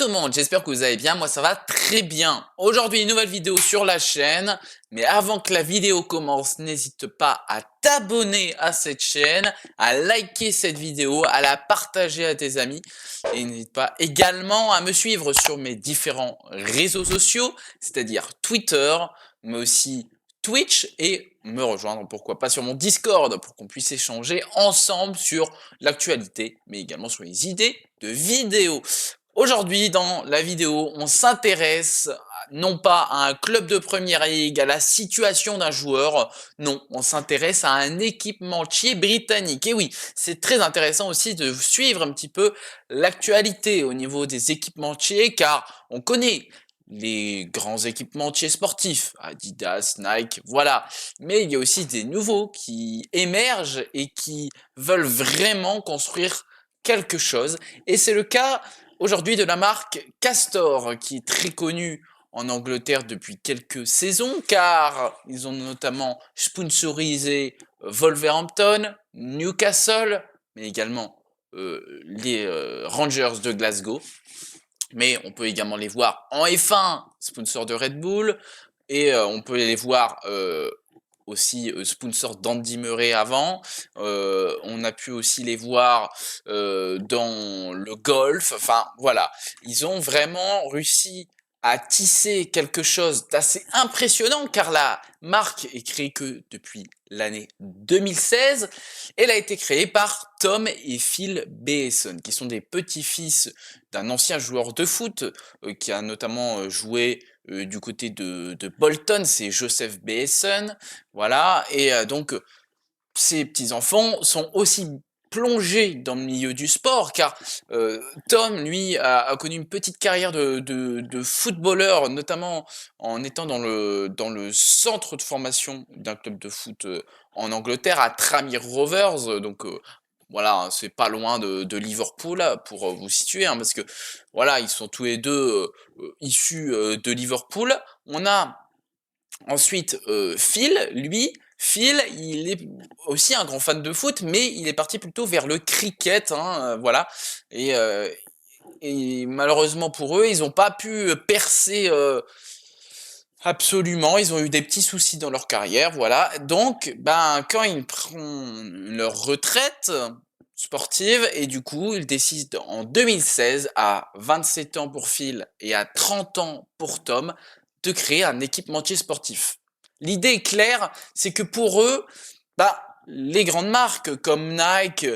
tout le monde, j'espère que vous allez bien, moi ça va très bien. Aujourd'hui, une nouvelle vidéo sur la chaîne, mais avant que la vidéo commence, n'hésite pas à t'abonner à cette chaîne, à liker cette vidéo, à la partager à tes amis, et n'hésite pas également à me suivre sur mes différents réseaux sociaux, c'est-à-dire Twitter, mais aussi Twitch, et me rejoindre, pourquoi pas, sur mon Discord, pour qu'on puisse échanger ensemble sur l'actualité, mais également sur les idées de vidéos. Aujourd'hui, dans la vidéo, on s'intéresse non pas à un club de première ligue, à la situation d'un joueur, non, on s'intéresse à un équipementier britannique. Et oui, c'est très intéressant aussi de suivre un petit peu l'actualité au niveau des équipementiers, car on connaît les grands équipementiers sportifs, Adidas, Nike, voilà. Mais il y a aussi des nouveaux qui émergent et qui veulent vraiment construire quelque chose. Et c'est le cas aujourd'hui de la marque Castor, qui est très connue en Angleterre depuis quelques saisons, car ils ont notamment sponsorisé Wolverhampton, Newcastle, mais également les Rangers de Glasgow. Mais on peut également les voir en F1, sponsor de Red Bull, et on peut les voir aussi sponsor d'Andy Murray avant. On a pu aussi les voir dans le golf. Enfin, voilà. Ils ont vraiment réussi à tisser quelque chose d'assez impressionnant, car la marque est créée que depuis l'année 2016. Elle a été créée par Tom et Phil Beesson, qui sont des petits-fils d'un ancien joueur de foot, qui a notamment joué du côté de Bolton, c'est Joseph Beesson, voilà, et donc ces petits-enfants sont aussi plongés dans le milieu du sport, car Tom, lui, a connu une petite carrière de footballeur, notamment en étant dans le centre de formation d'un club de foot en Angleterre, à Tranmere Rovers, donc voilà, hein, c'est pas loin de Liverpool, pour vous situer, hein, parce que voilà, ils sont tous les deux issus de Liverpool. On a ensuite, Phil, il est aussi un grand fan de foot, mais il est parti plutôt vers le cricket, hein, voilà. Et, euh, et malheureusement pour eux, ils n'ont pas pu percer absolument. Ils ont eu des petits soucis dans leur carrière, voilà. Donc, ben, quand ils prennent leur retraite sportive, et du coup, ils décident en 2016, à 27 ans pour Phil et à 30 ans pour Tom, de créer un équipementier sportif. L'idée est claire, c'est que pour eux, bah, les grandes marques comme Nike,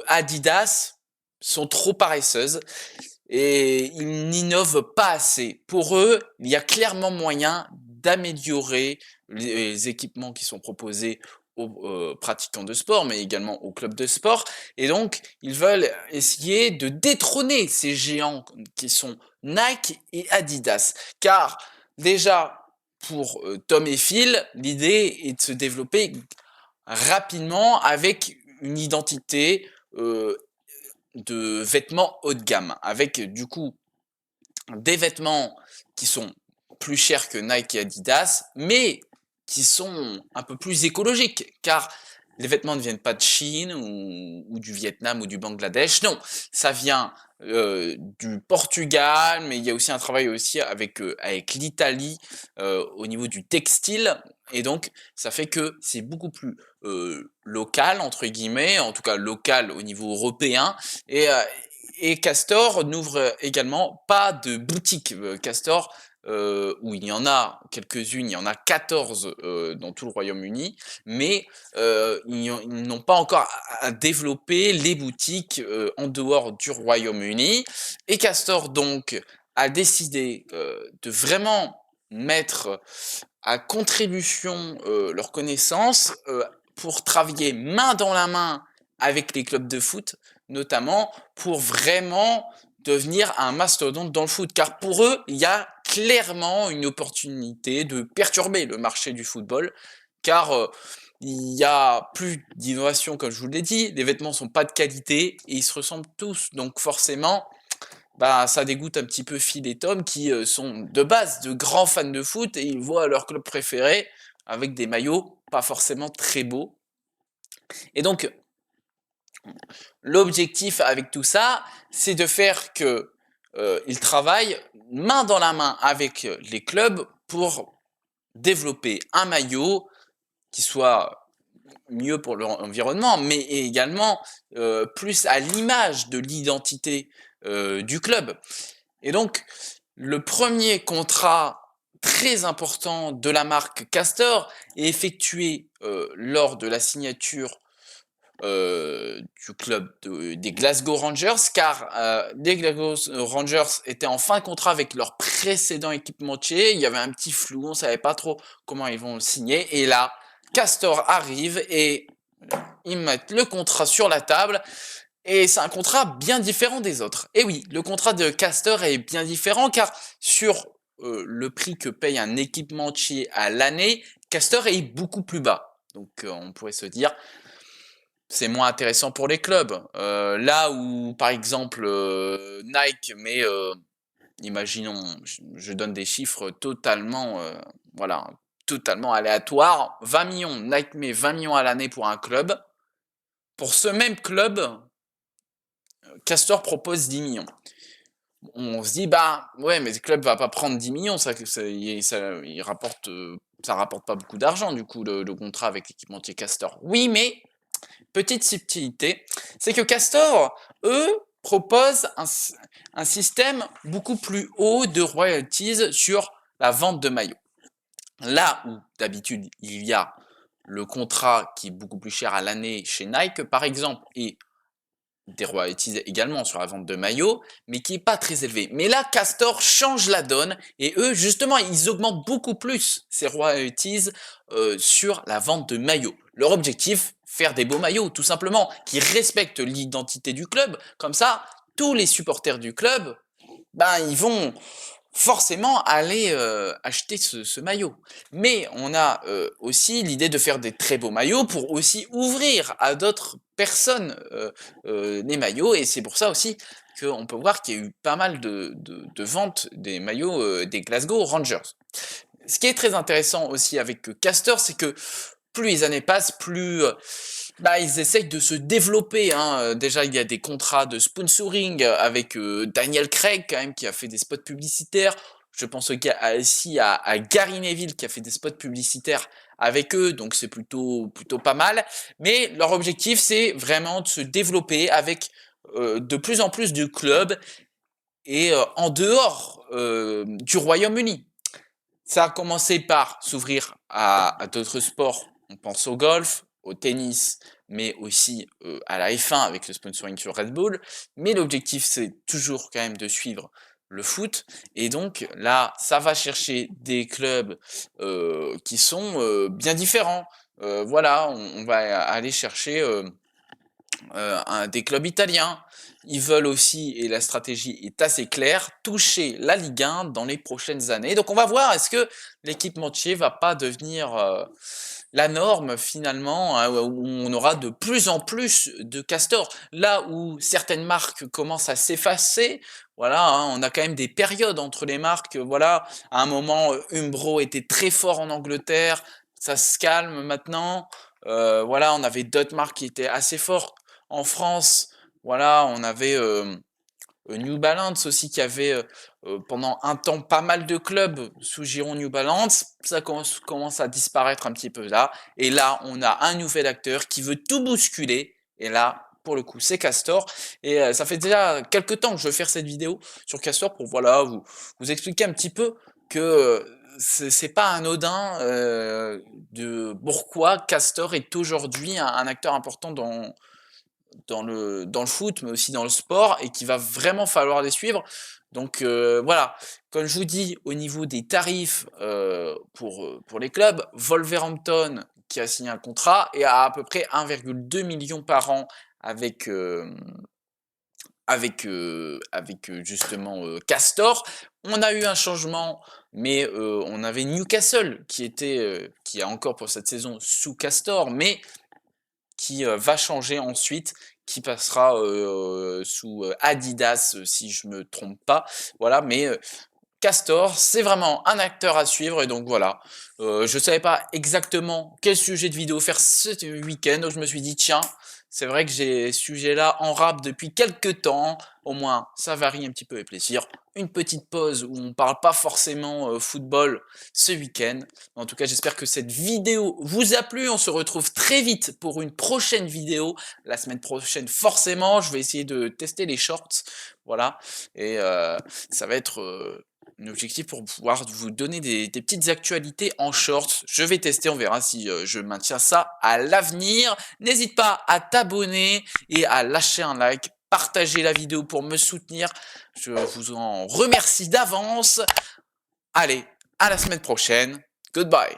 Adidas sont trop paresseuses et ils n'innovent pas assez. Pour eux, il y a clairement moyen d'améliorer les équipements qui sont proposés aux pratiquants de sport, mais également aux clubs de sport. Et donc, ils veulent essayer de détrôner ces géants qui sont Nike et Adidas. Car déjà, pour Tom et Phil, l'idée est de se développer rapidement avec une identité de vêtements haut de gamme, avec du coup des vêtements qui sont plus chers que Nike et Adidas, mais qui sont un peu plus écologiques, car les vêtements ne viennent pas de Chine ou du Vietnam ou du Bangladesh, non, ça vient du Portugal, mais il y a aussi un travail aussi avec l'Italie au niveau du textile, et donc ça fait que c'est beaucoup plus local, entre guillemets, en tout cas local au niveau européen, et, euh, et Castor n'ouvre également pas de boutique. Castor, où il y en a quelques-unes, il y en a 14 dans tout le Royaume-Uni, mais ils n'ont pas encore à développer les boutiques en dehors du Royaume-Uni. Et Castor, donc, a décidé de vraiment mettre à contribution leurs connaissances pour travailler main dans la main avec les clubs de foot, notamment pour vraiment devenir un mastodonte dans le foot. Car pour eux, il y a clairement une opportunité de perturber le marché du football, car il y a plus d'innovation, comme je vous l'ai dit, les vêtements sont pas de qualité et ils se ressemblent tous, donc forcément, bah, ça dégoûte un petit peu Phil et Tom qui sont de base de grands fans de foot et ils voient leur club préféré avec des maillots pas forcément très beaux. Et donc, l'objectif avec tout ça, c'est de faire que il travaille main dans la main avec les clubs pour développer un maillot qui soit mieux pour l'environnement, mais également plus à l'image de l'identité du club. Et donc, le premier contrat très important de la marque Castor est effectué lors de la signature du club des Glasgow Rangers, car les Glasgow Rangers étaient en fin de contrat avec leur précédent équipementier. Il y avait un petit flou, on ne savait pas trop comment ils vont le signer. Et là, Castor arrive et ils mettent le contrat sur la table. Et c'est un contrat bien différent des autres. Et oui, le contrat de Castor est bien différent, car sur le prix que paye un équipementier à l'année, Castor est beaucoup plus bas. Donc on pourrait se dire, c'est moins intéressant pour les clubs. Là où, par exemple, Nike met, imaginons, je donne des chiffres totalement, voilà, totalement aléatoires, 20 millions, Nike met 20 millions à l'année pour un club. Pour ce même club, Castor propose 10 millions. On se dit, bah ouais, mais le club va pas prendre 10 millions, il rapporte, ça rapporte pas beaucoup d'argent, du coup, le contrat avec l'équipementier Castor. Oui, mais petite subtilité, c'est que Castor, eux, proposent un système beaucoup plus haut de royalties sur la vente de maillots. Là où d'habitude il y a le contrat qui est beaucoup plus cher à l'année chez Nike, par exemple, et des royalties également sur la vente de maillots, mais qui est pas très élevé. Mais là, Castor change la donne, et eux, justement, ils augmentent beaucoup plus ces royalties sur la vente de maillots. Leur objectif, faire des beaux maillots, tout simplement, qui respectent l'identité du club. Comme ça, tous les supporters du club, ben, ils vont forcément aller acheter ce maillot. Mais on a aussi l'idée de faire des très beaux maillots pour aussi ouvrir à d'autres personnes les maillots, et c'est pour ça aussi qu'on peut voir qu'il y a eu pas mal de ventes des maillots des Glasgow Rangers. Ce qui est très intéressant aussi avec Castor, c'est que plus les années passent, plus bah, ils essayent de se développer. Hein. Déjà, il y a des contrats de sponsoring avec Daniel Craig, quand même, qui a fait des spots publicitaires. Je pense aussi à Gary Neville, qui a fait des spots publicitaires avec eux, donc c'est plutôt pas mal. Mais leur objectif, c'est vraiment de se développer avec de plus en plus de clubs et en dehors du Royaume-Uni. Ça a commencé par s'ouvrir à d'autres sports. On pense au golf, au tennis, mais aussi à la F1 avec le sponsoring sur Red Bull. Mais l'objectif, c'est toujours quand même de suivre le foot. Et donc là, ça va chercher des clubs qui sont bien différents. Voilà, on va aller chercher des clubs italiens. Ils veulent aussi, et la stratégie est assez claire, toucher la Ligue 1 dans les prochaines années. Donc on va voir, est-ce que l'équipementier va pas devenir la norme finalement, hein, où on aura de plus en plus de castors. Là où certaines marques commencent à s'effacer, voilà, hein, on a quand même des périodes entre les marques. Voilà, à un moment, Umbro était très fort en Angleterre, ça se calme maintenant. Voilà, on avait d'autres marques qui étaient assez fortes en France. Voilà, on avait New Balance aussi qui avait pendant un temps pas mal de clubs sous giron New Balance. Ça commence à disparaître un petit peu là. Et là, on a un nouvel acteur qui veut tout bousculer. Et là, pour le coup, c'est Castor. Et ça fait déjà quelques temps que je veux faire cette vidéo sur Castor pour voilà vous expliquer un petit peu que c'est pas anodin de pourquoi Castor est aujourd'hui un acteur important dans le foot, mais aussi dans le sport, et qu'il va vraiment falloir les suivre. Donc voilà, comme je vous dis, au niveau des tarifs pour les clubs, Wolverhampton qui a signé un contrat et a à peu près 1,2 million par an avec justement Castor. On a eu un changement, mais on avait Newcastle qui a encore pour cette saison sous Castor, mais qui va changer ensuite, qui passera sous Adidas, si je me trompe pas. Voilà, mais Castor, c'est vraiment un acteur à suivre, et donc voilà. Je savais pas exactement quel sujet de vidéo faire ce week-end, donc je me suis dit, tiens, C'est vrai que j'ai ce sujet-là en rap depuis quelques temps. Au moins, ça varie un petit peu les plaisirs. Une petite pause où on parle pas forcément football ce week-end. En tout cas, j'espère que cette vidéo vous a plu. On se retrouve très vite pour une prochaine vidéo. La semaine prochaine, forcément, je vais essayer de tester les shorts. Voilà. Et ça va être un objectif pour pouvoir vous donner des petites actualités en shorts. Je vais tester, on verra si je maintiens ça à l'avenir. N'hésite pas à t'abonner et à lâcher un like, partager la vidéo pour me soutenir. Je vous en remercie d'avance. Allez, à la semaine prochaine. Goodbye.